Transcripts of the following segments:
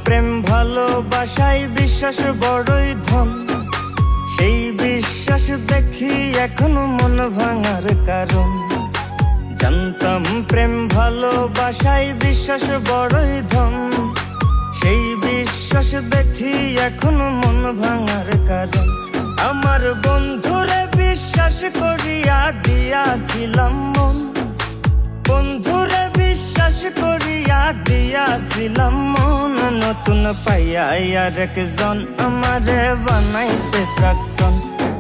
প্রেম ভালোবাসায় বিশ্বাস বড়ই ধন, সেই বিশ্বাস দেখি এখনো মন ভাঙার কারণ। জানতাম প্রেম ভালোবাসায় বিশ্বাস বড়ই ধন, সেই বিশ্বাস দেখি এখনো মন ভাঙার কারণ। আমার বন্ধুরে বিশ্বাস করিয়া দিয়াছিলাম মন, বন্ধুরে বিশ্বাস করিয়া দিয়াছিলাম মন। নতুন পাইয়া আর একজন আমারে বানাইছে প্রাক্তন,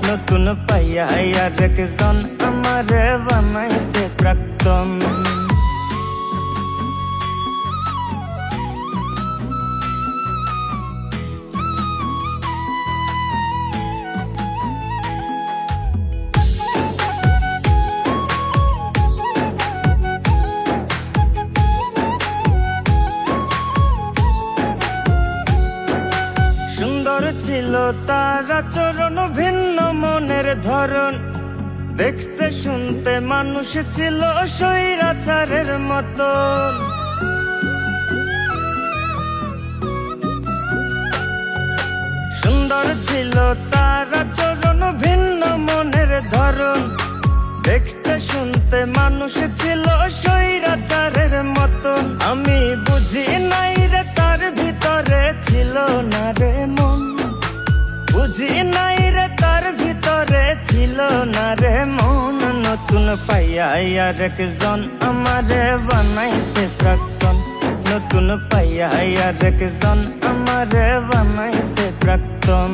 নতুন পাইয়া আর একজন আমারে বানাইছে প্রাক্তন। সুন্দর ছিল তার আচরণ, ভিন্ন মনের ধরন, দেখতে শুনতে মানুষ ছিল স্বৈরাচারের মতন। সুন্দর ছিল তার আচরণ, ভিন্ন মনের ধরন, দেখতে শুনতে মানুষ ছিল স্বৈরাচারের মতন। আমি বুঝি নাই রে তার ভিতরে ছিল না রে মন, বুঝি নাই রে তার ভিতরে ছিল না রে মন। নতুন পাইয়া আর একজন আমারে বানাইছে প্রাক্তন, নতুন পাইয়া আর একজন আমারে বানাইছে প্রাক্তন।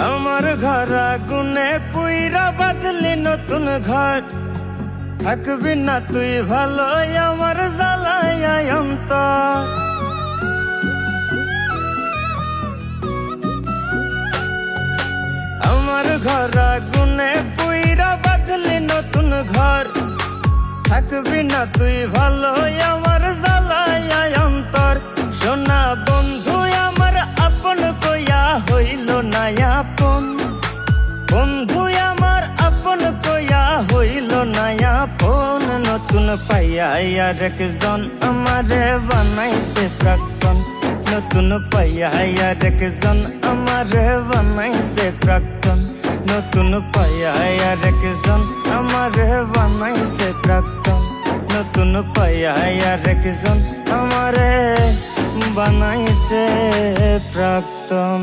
আমার ঘর আগুনে পুইরা বাঁধলি নতুন ঘর, থাকবি না তুই ভালো আমার জ্বালায় অন্তর। আমার ঘর আগুনে পুইরা বাঁধলি নতুন ঘর, থাকবি না তুই ভালো আমার জ্বালায় অন্তর। সোনা বন্ধু আমার আপন কইয়া হইল না আপন, বন্ধু আমার আপন কইয়া হইল না আপন। নতুন পাইয়া আর একজন আমারে বানাইছে প্রাক্তন, নতুন পাইয়া আর একজন আমারে বানাইছে প্রাক্তন, নতুন পাইয়া আর একজন আমারে বানাইছে প্রাক্তন, নতুন পাইয়া আর একজন আমারে বানাইছে প্রাক্তন।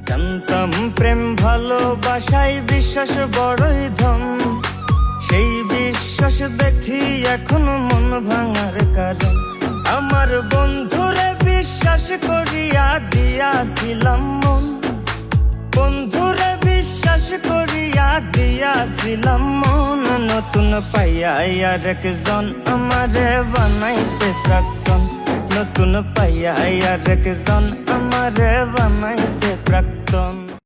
জানতাম প্রেম ভালোবাসায় বিশ্বাস বড়ই ধন, সেই বিশ্বাস দেখি এখনো মন ভাঙার কারণ। আমার বন্ধুরে বিশ্বাস করিয়া দিয়াছিলাম মন, বন্ধুরে বিশ্বাস করিয়া দিয়াছিলাম মন। নতুন পাইয়া আর একজন আমারে বানাইছে প্রাক্তন, নতুন পাইয়া আর একজন আমারে বানাইছে প্রাক্তন।